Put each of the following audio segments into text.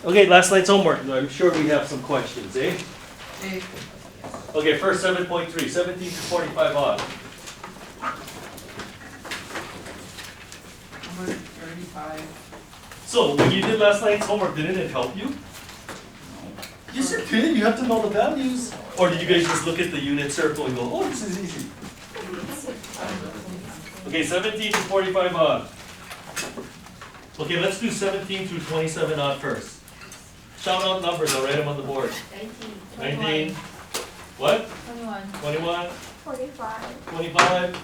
Okay, last night's homework. I'm sure we have some questions, eh? A. Okay, first 7.3, 17 to 45 odd. Number 35. So, when you did last night's homework, didn't it help you? Yes, it did. You have to know the values. Or did you guys just look at the unit circle and go, oh, this is easy? Okay, 17 to 45 odd. Okay, let's do 17 through 27 odd first. Shout out numbers, I'll write them on the board. 19. What? 21. 45. 25.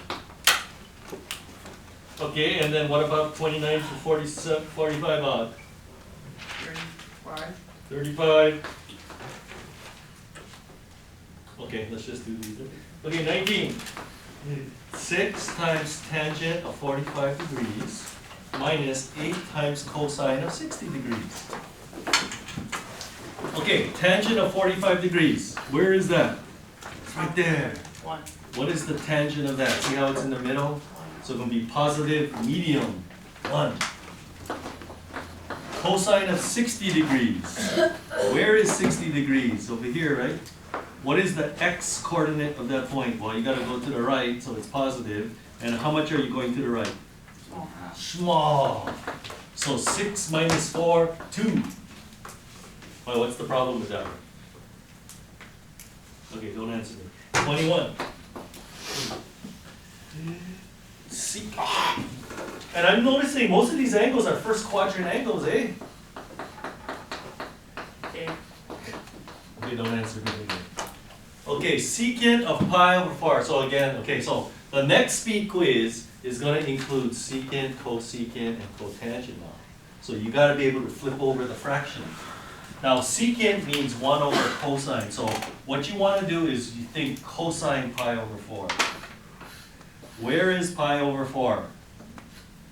Okay, and then what about 29 to 45 odd? 35. 35. Okay, let's just do these. Okay, 19. 6 times tangent of 45 degrees minus 8 times cosine of 60 degrees. Okay, tangent of 45 degrees. Where is that? It's right there. 1. What is the tangent of that? See how it's in the middle? So it's going to be positive, medium, 1. Cosine of 60 degrees. Where is 60 degrees? Over here, right? What is the x coordinate of that point? Well, you got to go to the right, so it's positive. And how much are you going to the right? Small half. Small. So 6 minus 4, 2. Well, what's the problem with that? Okay, don't answer me. 21. See, and I'm noticing most of these angles are first quadrant angles, eh? A. Okay, don't answer me again. Okay, secant of pi over 4. So again, okay, so the next speed quiz is going to include secant, cosecant, and cotangent now. So you got to be able to flip over the fraction. Now, secant means 1 over cosine. So what you want to do is you think cosine pi over 4. Where is pi over 4?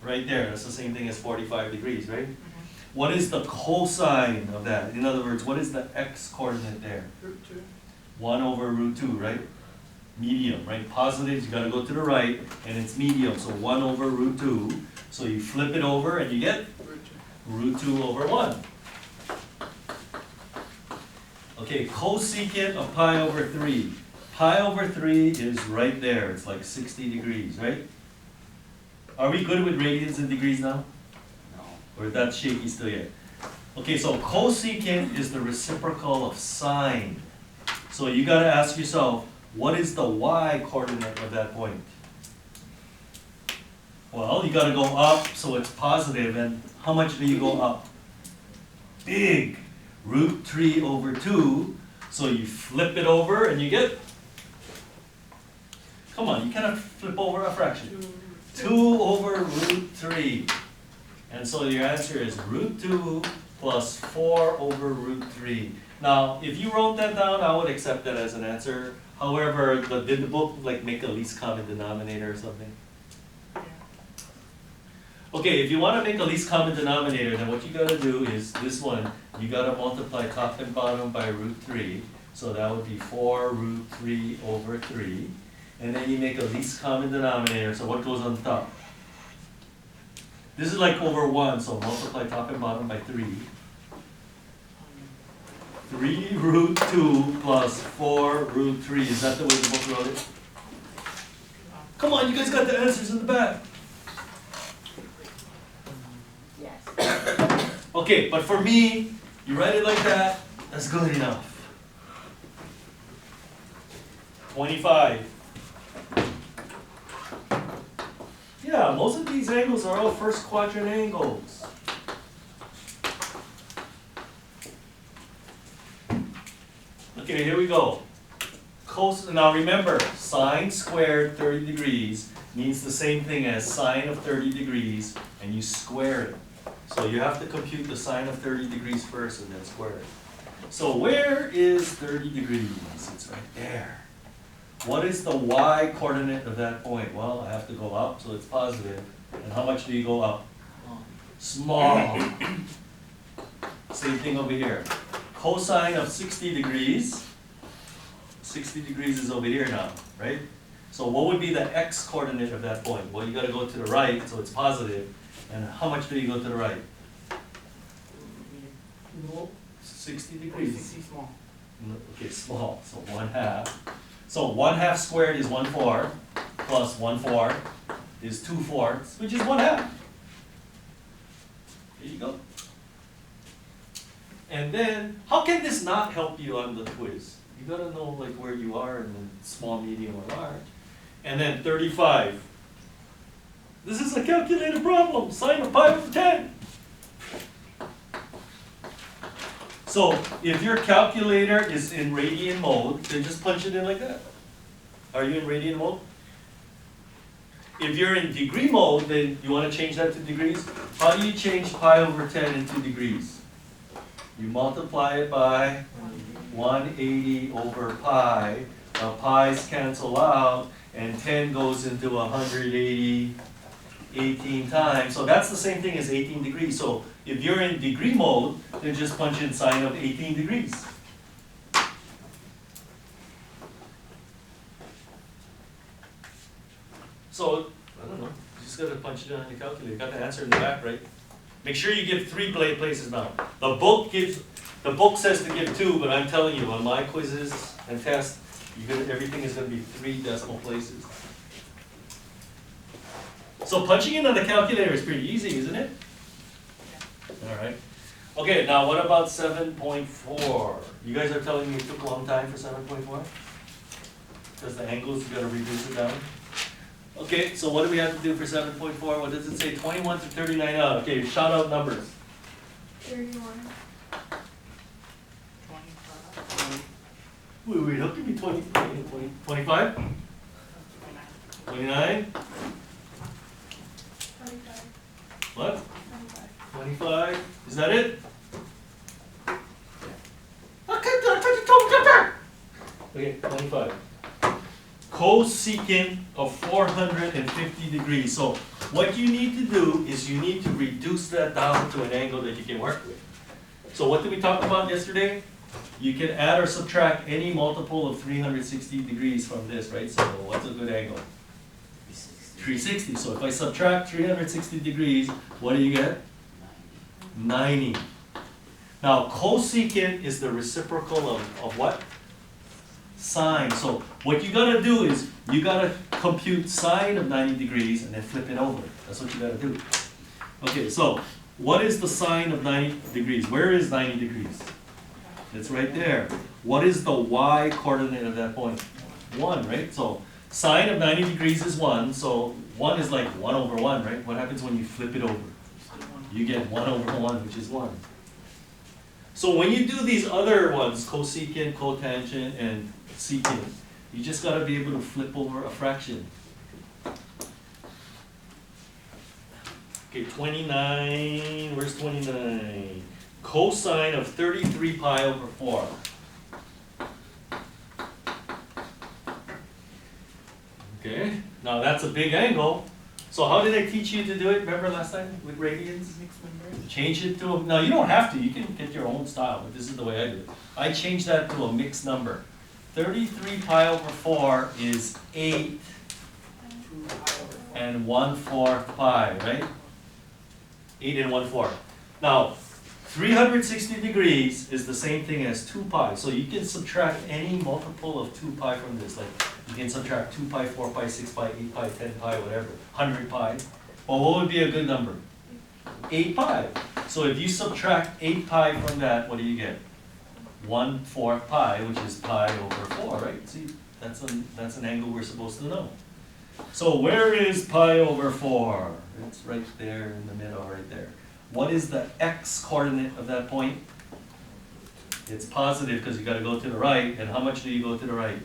Right there. That's the same thing as 45 degrees, right? What is the cosine of that? In other words, what is the x coordinate there? Root 2. 1 over root 2, right? Medium, right? Positives, you got to go to the right, and it's medium. So 1 over root 2. So you flip it over, and you get Root 2. root 2 over 1. Okay, cosecant of pi over 3. Pi over 3 is right there. It's like 60 degrees, right? Are we good with radians and degrees now? No. Or is that shaky still yet? Okay, so cosecant is the reciprocal of sine. So you got to ask yourself, what is the y coordinate of that point? Well, you got to go up, so it's positive, and how much do you go up? Big. Root 3 over 2, so you flip it over and you get, come on, you cannot flip over a fraction. 2 over root 3. And so your answer is root 2 plus 4 over root 3. Now, if you wrote that down, I would accept that as an answer. However, did the book like make a least common denominator or something? Okay, if you want to make a least common denominator, then what you got to do is this one. You got to multiply top and bottom by root 3. So that would be 4 root 3 over 3. And then you make a least common denominator. So what goes on top? This is like over 1, so multiply top and bottom by 3. 3 root 2 plus 4 root 3. Is that the way the book wrote it? Come on, you guys got the answers in the back. Yes. Okay, but for me, you write it like that, that's good enough. 25. Yeah, most of these angles are all first quadrant angles. Okay, here we go. Now remember, sine squared 30 degrees means the same thing as sine of 30 degrees, and you square it. So you have to compute the sine of 30 degrees first and then square it. So where is 30 degrees? It's right there. What is the y coordinate of that point? Well, I have to go up, so it's positive. And how much do you go up? Small. Same thing over here. Cosine of 60 degrees. 60 degrees is over here now, right? So what would be the x coordinate of that point? Well, you got to go to the right, so it's positive. And how much do you go to the right? 60 degrees. 60 small. Okay, small, so 1/2. So 1/2 squared is 1/4, plus 1/4 is 2/4, which is 1/2. There you go. And then, how can this not help you on the quiz? You gotta know like where you are in the small, medium, or large. And then 35. This is a calculator problem, sine of pi over 10. So if your calculator is in radian mode, then just punch it in like that. Are you in radian mode? If you're in degree mode, then you want to change that to degrees. How do you change pi over 10 into degrees? You multiply it by 180 over pi. Pi's cancel out, and 10 goes into 180 18 times. So that's the same thing as 18 degrees. So if you're in degree mode, then just punch in sine of 18 degrees. So, I don't know, you just gotta punch it in on your calculator. You got the answer in the back, right? Make sure you give 3 places now. The book says to give 2, but I'm telling you, on my quizzes and tests, everything is gonna be 3 decimal places. So punching in on the calculator is pretty easy, isn't it? All right. Okay, now what about 7.4? You guys are telling me it took a long time for 7.4? Because the angles, you gotta reduce it down. Okay, so what do we have to do for 7.4? What does it say? 21 to 39 out. Okay, shout out numbers. 31. 25. Wait, how can be 20, 25? 29? 25. What? 25. 25? Is that it? Okay, 25. Cosecant of 450 degrees. So what you need to do is you need to reduce that down to an angle that you can work with. So what did we talk about yesterday? You can add or subtract any multiple of 360 degrees from this, right? So what's a good angle? 360. So if I subtract 360 degrees, what do you get? 90. Now cosecant is the reciprocal of what? Sine. So what you gotta do is you gotta compute sine of 90 degrees and then flip it over. That's what you gotta do. Okay, so what is the sine of 90 degrees? Where is 90 degrees? It's right there. What is the y coordinate of that point? 1, right? So sine of 90 degrees is 1, so 1 is like 1 over 1, right? What happens when you flip it over? You get 1 over 1, which is 1. So when you do these other ones, cosecant, cotangent, and secant, you just gotta be able to flip over a fraction. Okay, 29, where's 29? Cosine of 33 pi over 4. Okay, now that's a big angle. So how did I teach you to do it? Remember last time with radians? Change it to a, no, you don't have to. You can get your own style, but this is the way I do it. I change that to a mixed number. 33 pi over 4 is 8 and 1/4 pi, right? 8 and 1/4. Now, 360 degrees is the same thing as 2 pi. So you can subtract any multiple of 2 pi from this. Like you can subtract 2 pi, 4 pi, 6 pi, 8 pi, 10 pi, whatever. 100 pi. Well, what would be a good number? 8 pi. So if you subtract 8 pi from that, what do you get? 1/4 pi, which is pi over 4, right? See, that's an angle we're supposed to know. So where is pi over 4? It's right there in the middle, right there. What is the x coordinate of that point? It's positive because you got to go to the right. And how much do you go to the right?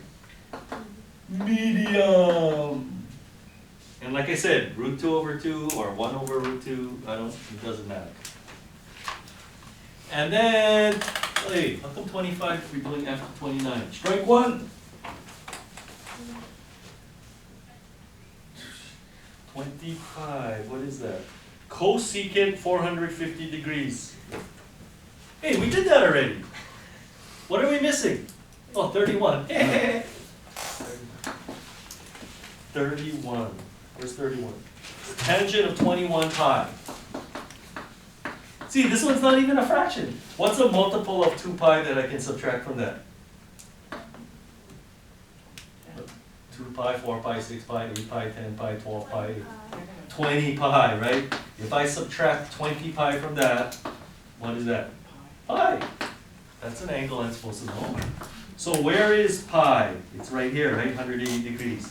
Medium. And like I said, root 2 over 2 or 1 over root 2, it doesn't matter. And then, hey, how come 25 if we're doing after 29? Strike 1. 25, what is that? Cosecant 450 degrees. Hey, we did that already. What are we missing? Oh, 31. 31. Where's 31? Tangent of 21 pi. See, this one's not even a fraction. What's a multiple of 2 pi that I can subtract from that? 2 pi, 4 pi, 6 pi, 8 pi, 10 pi, 12 pi, 20 pi, right? If I subtract 20 pi from that, what is that? Pi. That's an angle I'm supposed to know. So where is pi? It's right here, right? 180 degrees.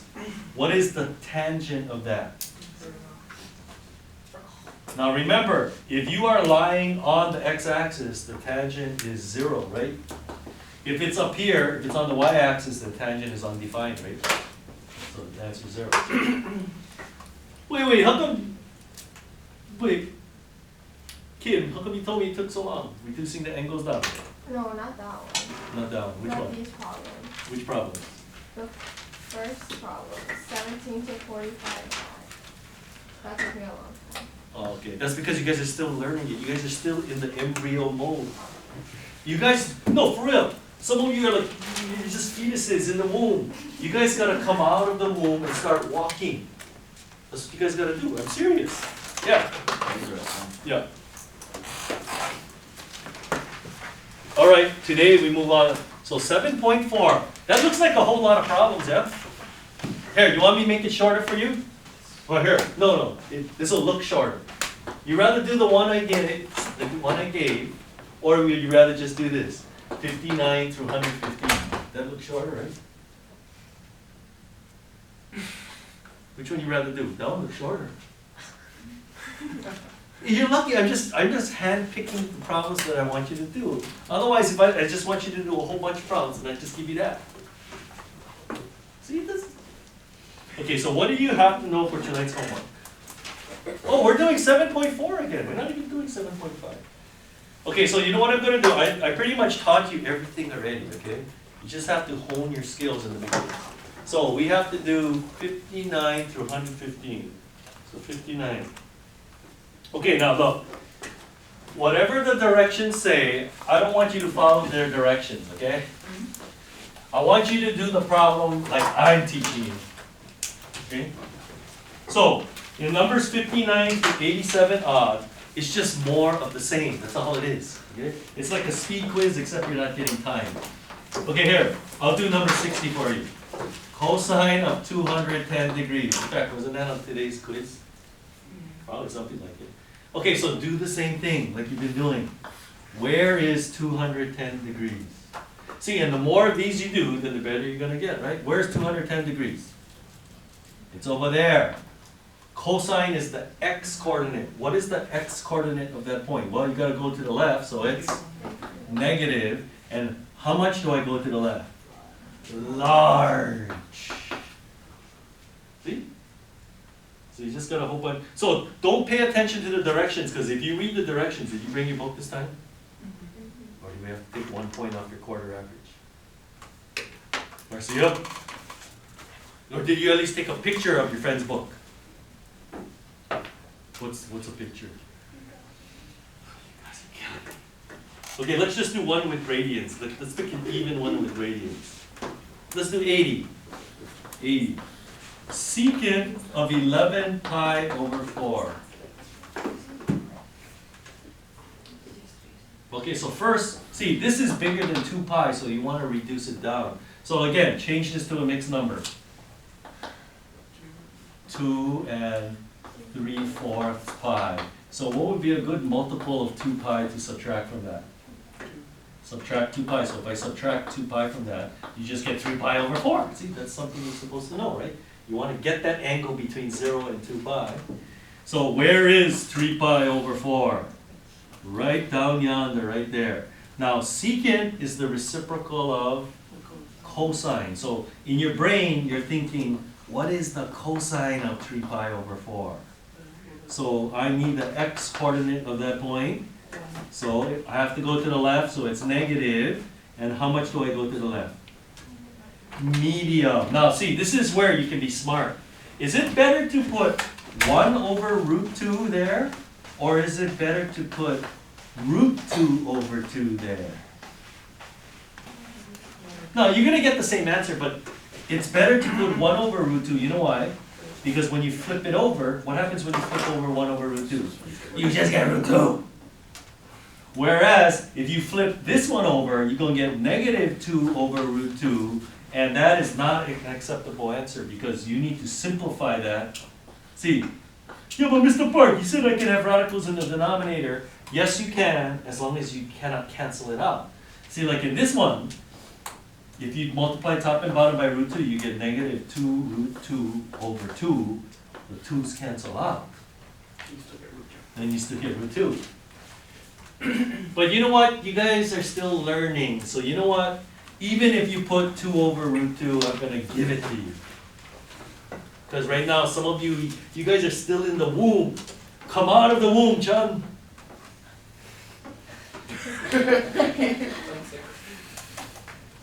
What is the tangent of that? Now remember, if you are lying on the x-axis, the tangent is 0, right? If it's up here, if it's on the y-axis, the tangent is undefined, right? So the answer is 0. Wait, how come? Wait, Kim, how come you told me it took so long? Reducing the angles down. No, not that one. Not down. Which Not one? these problems. Which problem? The first problem, 17 to 45. That took me a long time. Oh, okay, that's because you guys are still learning it. You guys are still in the embryo mode. You guys, no, for real. Some of you are like, you're just fetuses in the womb. You guys gotta come out of the womb and start walking. That's what you guys gotta do. I'm serious. Yeah. Yeah. All right, today we move on. So 7.4. That looks like a whole lot of problems, yeah? Here, you want me to make it shorter for you? Well, here. No. This will look shorter. You rather do the one I gave, or would you rather just do this? 59 through 115. That looks shorter, right? Which one you rather do? That one looks shorter. You're lucky. I'm just hand-picking the problems that I want you to do. Otherwise, if I just want you to do a whole bunch of problems, and I just give you that. See this? Okay, so what do you have to know for tonight's homework? Oh, we're doing 7.4 again. We're not even doing 7.5. Okay, so you know what I'm going to do? I pretty much taught you everything already, okay? You just have to hone your skills in the beginning. So we have to do 59 through 115. So 59. Okay, now look. Whatever the directions say, I don't want you to follow their directions, okay? I want you to do the problem like I'm teaching you. Okay? So, in numbers 59 to 87 odd, it's just more of the same. That's all it is. Okay? It's like a speed quiz, except you're not getting time. Okay, here. I'll do number 60 for you. Cosine of 210 degrees. In fact, wasn't that on today's quiz? Probably something like it. Okay, so do the same thing like you've been doing. Where is 210 degrees? See, and the more of these you do, then the better you're going to get, right? Where's 210 degrees? It's over there. Cosine is the x-coordinate. What is the x-coordinate of that point? Well, you got to go to the left, so it's negative. And how much do I go to the left? Large. See? So you just got to hope on. So don't pay attention to the directions, because if you read the directions, did you bring your book this time? Or do we have to take 1 point off your quarter average? Marcia? Or did you at least take a picture of your friend's book? What's a picture? Okay, let's just do one with radians. Let's pick an even one with radians. Let's do 80. 80. Secant of 11 pi over 4. Okay, so first, see, this is bigger than 2 pi, so you want to reduce it down. So again, change this to a mixed number. 2 and 3/4 pi. So what would be a good multiple of 2 pi to subtract from that? Subtract 2 pi. So if I subtract 2 pi from that, you just get 3 pi over 4. See, that's something you're supposed to know, right? You want to get that angle between 0 and 2 pi. So where is 3 pi over 4? Right down yonder, right there. Now, secant is the reciprocal of cosine. So in your brain, you're thinking, what is the cosine of 3 pi over 4? So I need the x-coordinate of that point. So I have to go to the left, so it's negative. And how much do I go to the left? Medium. Now see, this is where you can be smart. Is it better to put 1 over root 2 there? Or is it better to put root 2 over 2 there? No, you're going to get the same answer, but it's better to put 1 over root 2. You know why? Because when you flip it over, what happens when you flip over 1 over root 2? You just get root 2. Whereas, if you flip this one over, you're going to get negative 2 over root 2, and that is not an acceptable answer because you need to simplify that. See, yeah, but Mr. Park, you said I can have radicals in the denominator. Yes, you can, as long as you cannot cancel it out. See, like in this one, if you multiply top and bottom by root 2, you get negative 2 root 2 over 2. The 2's cancel out. You still get root Then you still get root 2. But you know what? You guys are still learning. So you know what? Even if you put 2 over root 2, I'm going to give it to you. Because right now, some of you guys are still in the womb. Come out of the womb, Chun.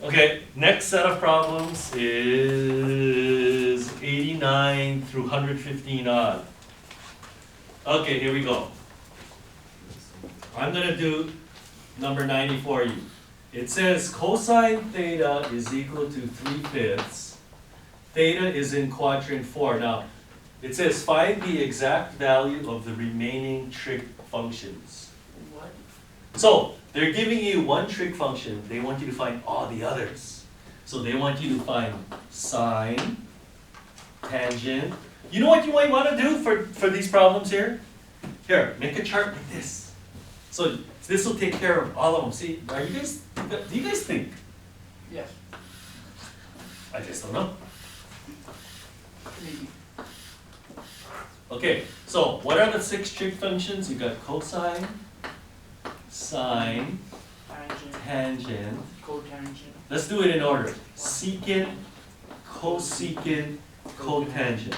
Okay, next set of problems is 89 through 115 odd. Okay, here we go. I'm going to do number 90 for you. It says cosine theta is equal to 3/5. Theta is in quadrant 4. Now, it says find the exact value of the remaining trig functions. What? So, they're giving you one trig function. They want you to find all the others. So they want you to find sine, tangent. You know what you might want to do for these problems here? Here, make a chart like this. So this will take care of all of them. See, do you guys think? Yes. I just don't know. Maybe. Okay, so what are the 6 trig functions? You got cosine, sine, Tangent. tangent. Cotangent. Let's do it in order. Secant, cosecant, cotangent.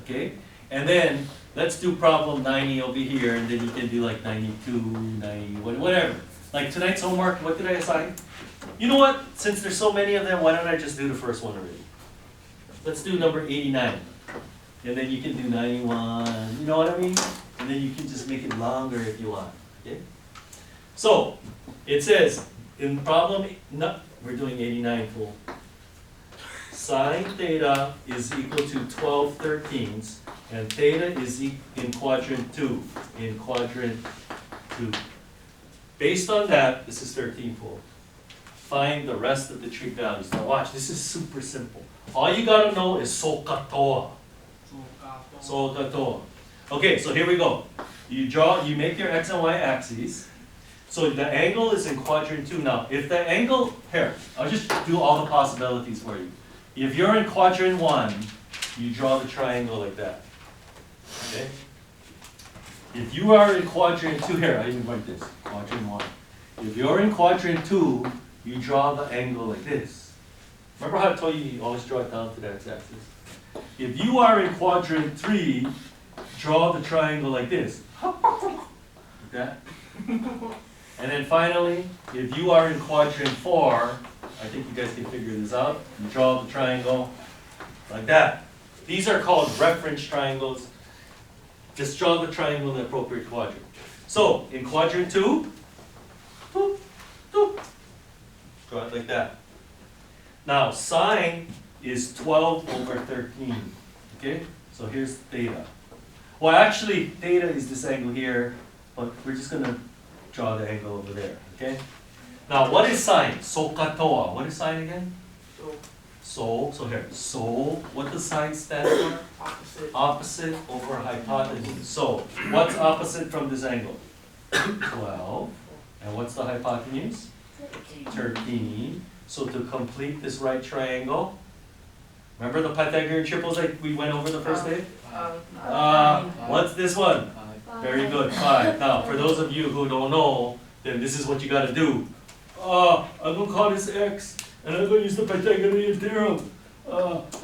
Okay? And then let's do problem 90 over here, and then you can do like 92, 90, whatever. Like tonight's homework, what did I assign? You know what? Since there's so many of them, why don't I just do the first one already? Let's do number 89. And then you can do 91, you know what I mean? And then you can just make it longer if you want. Okay? So, it says, in problem, we're doing 89 full. Sine theta is equal to 12/13, and theta is in quadrant 2. In quadrant 2. Based on that, this is 13 full. Find the rest of the trig values. Now watch, this is super simple. All you gotta know is SOHCAHTOA. SOHCAHTOA. Okay, so here we go. You make your x and y axes. So the angle is in quadrant 2. Now, if the angle, here, I'll just do all the possibilities for you. If you're in quadrant 1, you draw the triangle like that. Okay? If you are in quadrant 2, here, I didn't write this, quadrant 1. If you're in quadrant 2, you draw the angle like this. Remember how I told you always draw it down to the x-axis? If you are in quadrant 3, draw the triangle like this. Like that. And then finally, if you are in quadrant 4, I think you guys can figure this out. You draw the triangle like that. These are called reference triangles. Just draw the triangle in the appropriate quadrant. So, in quadrant 2, doop, doop, draw it like that. Now, sine is 12/13. Okay? So here's theta. Well, actually, theta is this angle here, but we're just going to draw the angle over there. Okay? Now, what is sine? SOHCAHTOA. What is sine again? So here. So, what does sine stand for? Opposite. Opposite over hypotenuse. So, what's opposite from this angle? 12. And what's the hypotenuse? 13. So to complete this right triangle, remember the Pythagorean triples like we went over the first day? What's this one? Very good, 5. Now, for those of you who don't know, then this is what you gotta do. I'm gonna call this x, and I'm gonna use the Pythagorean theorem.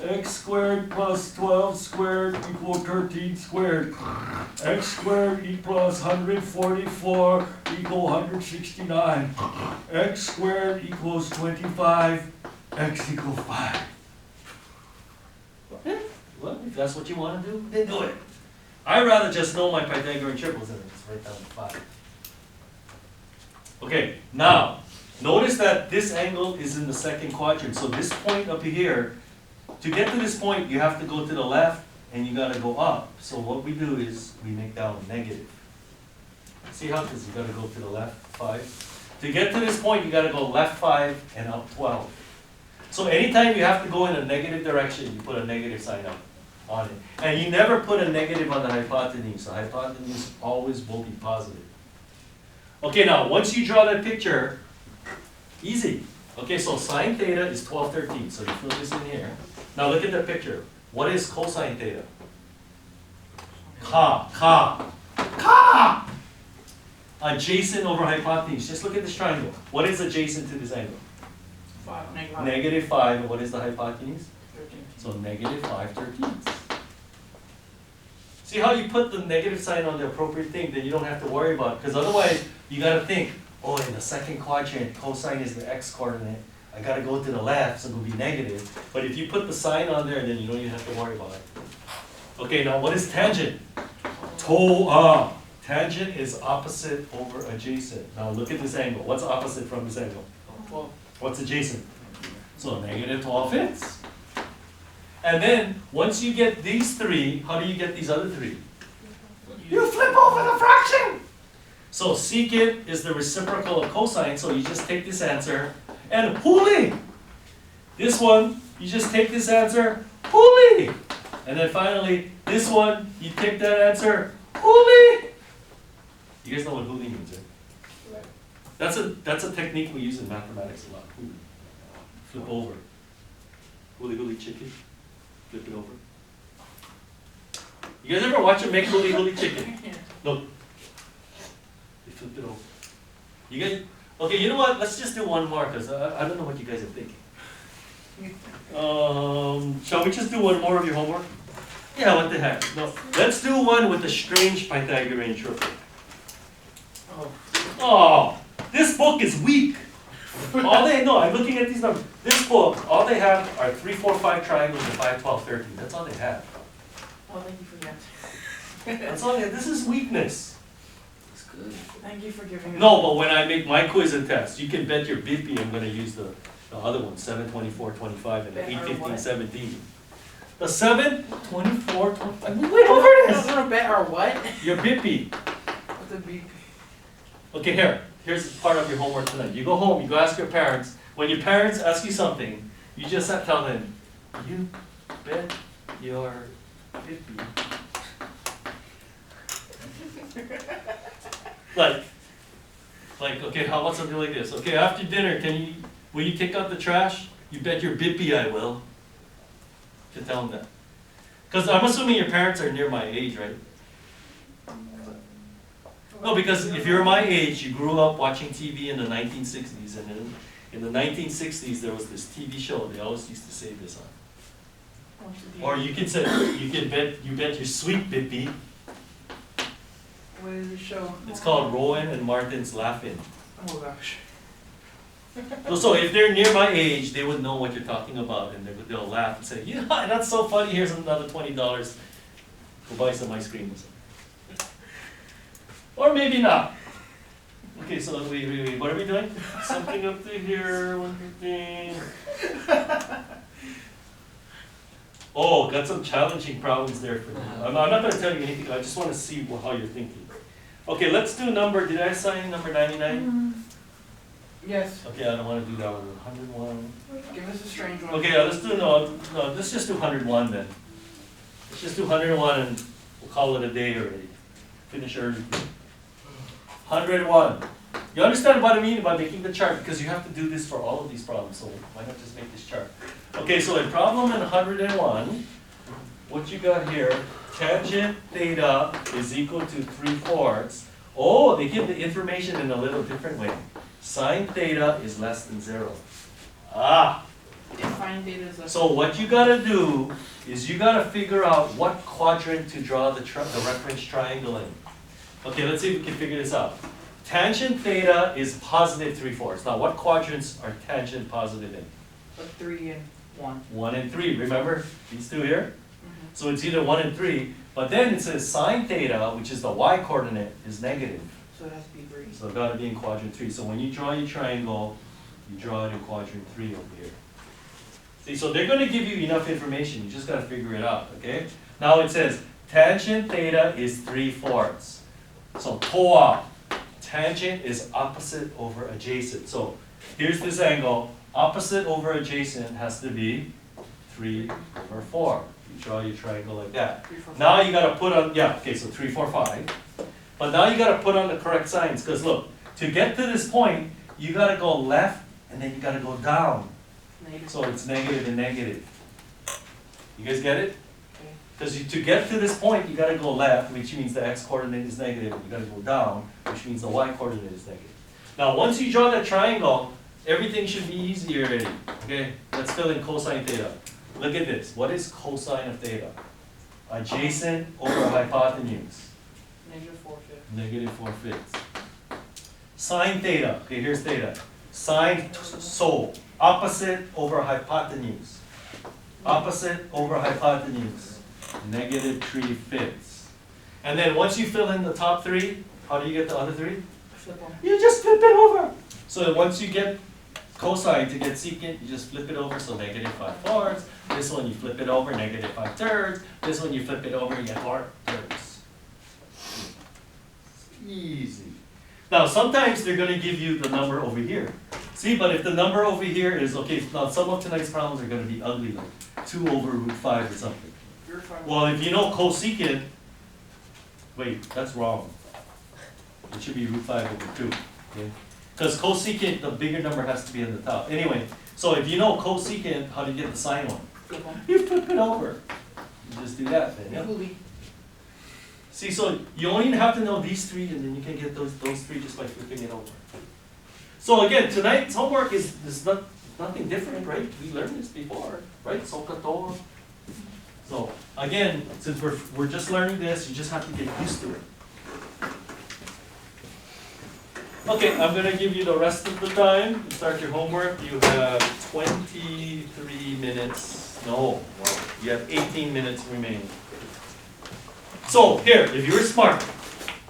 X squared plus 12 squared equal 13 squared. X squared equals 144 equal 169. X squared equals 25. X equals 5. Well, if that's what you want to do, then do it. I'd rather just know my Pythagorean triples and just write down 5. Okay, now, notice that this angle is in the second quadrant. So this point up here, to get to this point, you have to go to the left and you gotta go up. So what we do is we make that one negative. See how, because you gotta go to the left 5. To get to this point, you gotta go left 5 and up 12. So anytime you have to go in a negative direction, you put a negative sign up on it. And you never put a negative on the hypotenuse. The hypotenuse always will be positive. Okay, now once you draw that picture, easy. Okay, so sine theta is 1213. So you fill this in here. Now look at that picture. What is cosine theta? Ka. Adjacent over hypotenuse. Just look at this triangle. What is adjacent to this angle? 5, Negative 5. And what is the hypotenuse? 13. So negative 5/13. See how you put the negative sign on the appropriate thing, then you don't have to worry about it. Because otherwise, you got to think, oh, in the second quadrant, cosine is the x coordinate. I got to go to the left, so it will be negative. But if you put the sign on there, then you don't even have to worry about it. Okay, now what is tangent? Toa. Tangent is opposite over adjacent. Now look at this angle. What's opposite from this angle? 12. What's adjacent? So negative 12 fifths. And then, once you get these 3, how do you get these other 3? You flip over the fraction! So secant is the reciprocal of cosine, so you just take this answer, and hooly! This one, you just take this answer, hooly! And then finally, this one, you take that answer, hooly! You guys know what hooly means, right? That's a technique we use in mathematics a lot. Hooly. Flip over. Hooly chicken. Flip it over. You guys ever watch them make hooly chicken? Look. They flip it over. You guys, okay, you know what? Let's just do one more because I don't know what you guys are thinking. Shall we just do one more of your homework? Yeah, what the heck? No. Let's do one with the strange Pythagorean triple. Oh, this book is weak. I'm looking at these numbers. This book, all they have are 3, 4, 5 triangles and 5, 12, 13. That's all they have. Oh, thank you for that. That's all they have. This is weakness. It's good. Thank you for giving me. No, but when I make my quiz and test, you can bet your BP I'm going to use the other one, 7, 24, 25, and 8, 15, 17. The 7, 24, 25. Wait over this! I'm gonna bet our what? Your BP. What's a BP? Okay, here's part of your homework tonight. You go home, you go ask your parents. When your parents ask you something, you just have to tell them, you bet your BP. Like, okay, how about something like this? Okay, after dinner, will you take out the trash? You bet your bippy I will. To tell them that. Because I'm assuming your parents are near my age, right? No, because if you're my age, you grew up watching TV in the 1960s, and in the 1960s there was this TV show, they always used to say this on. Or you can bet your sweet bippy. What is the show? It's called Rowan and Martin's Laughing. Oh gosh. So if they're near my age, they would know what you're talking about, and they'll laugh and say, yeah, that's so funny, here's another $20, go buy some ice cream or something. Or maybe not. Okay, so wait, what are we doing? Something up to here, 115. Oh, got some challenging problems there for you. I'm not going to tell you anything, I just want to see how you're thinking. Okay, let's do did I assign number 99? Yes. Okay, I don't want to do that one. 101. Give us a strange one. Okay, let's just do 101 then. Let's just do 101 and we'll call it a day already. Finish early. 101. You understand what I mean by making the chart, because you have to do this for all of these problems, so why not just make this chart? Okay, so in problem in 101, what you got here, tangent theta is equal to 3/4. Oh, they give the information in a little different way. Sine theta is less than 0. Define theta is less. So what you gotta do is you gotta figure out what quadrant to draw the reference triangle in. Okay, let's see if we can figure this out. Tangent theta is positive 3/4. Now what quadrants are tangent positive in? 3 and 1. 1 and 3, remember? These two here? Mm-hmm. So it's either 1 and 3, but then it says sine theta, which is the y coordinate, is negative. So it has to be 3. So it gotta be in quadrant 3. So when you draw your triangle, you draw it in quadrant 3 over here. See, so they're gonna give you enough information, you just gotta figure it out, okay? Now it says tangent theta is 3/4. So toa, Tangent is opposite over adjacent. So here's this angle. Opposite over adjacent has to be 3 over 4. You draw your triangle like that. 3, 4, 5. Now you gotta put on, yeah, okay, so 3, 4, 5. But now you gotta put on the correct signs, because look, to get to this point, you gotta go left and then you gotta go down. Negative. So it's negative and negative. You guys get it? Okay. Because to get to this point, you gotta go left, which means the x coordinate is negative, and you gotta go down, which means the y coordinate is negative. Now, once you draw that triangle, everything should be easy already. Okay, let's fill in cosine theta. Look at this. What is cosine of theta? Adjacent over hypotenuse. Negative 4/5. Negative 4/5. Sine theta. Okay, here's theta. Sine, so opposite over hypotenuse. Opposite over hypotenuse. Negative 3/5. And then once you fill in the top three, how do you get the other three? Flip one. You just flip it over. So once you get cosine to get secant, you just flip it over, so negative 5/4. This one you flip it over, negative 5/3. This one you flip it over, you get 4/3. Easy. Now sometimes they're gonna give you the number over here. See, but if the number over here is, okay, now some of tonight's problems are gonna be ugly, like 2 over root 5 or something. You're fine. Well, if you know cosecant, wait, that's wrong. It should be root 5 over 2, okay? Because cosecant, the bigger number has to be in the top. Anyway, so if you know cosecant, how do you get the sine one? Flip one. You flip it over. You just do that then, yeah? Equally. See, so you only have to know these three, and then you can get those three just by flipping it over. So again, tonight's homework is nothing different, right? We learned this before, right? Sokato. So again, since we're just learning this, you just have to get used to it. Okay, I'm gonna give you the rest of the time to start your homework. You have 23 minutes. No, well, you have 18 minutes remaining. So here, if you're smart,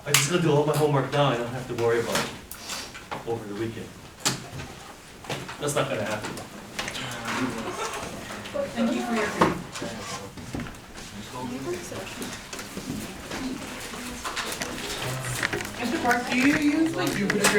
I'm just gonna do all my homework now. I don't have to worry about it over the weekend. That's not gonna happen. Thank you for your. Mr. Park, do you use like Jupyter?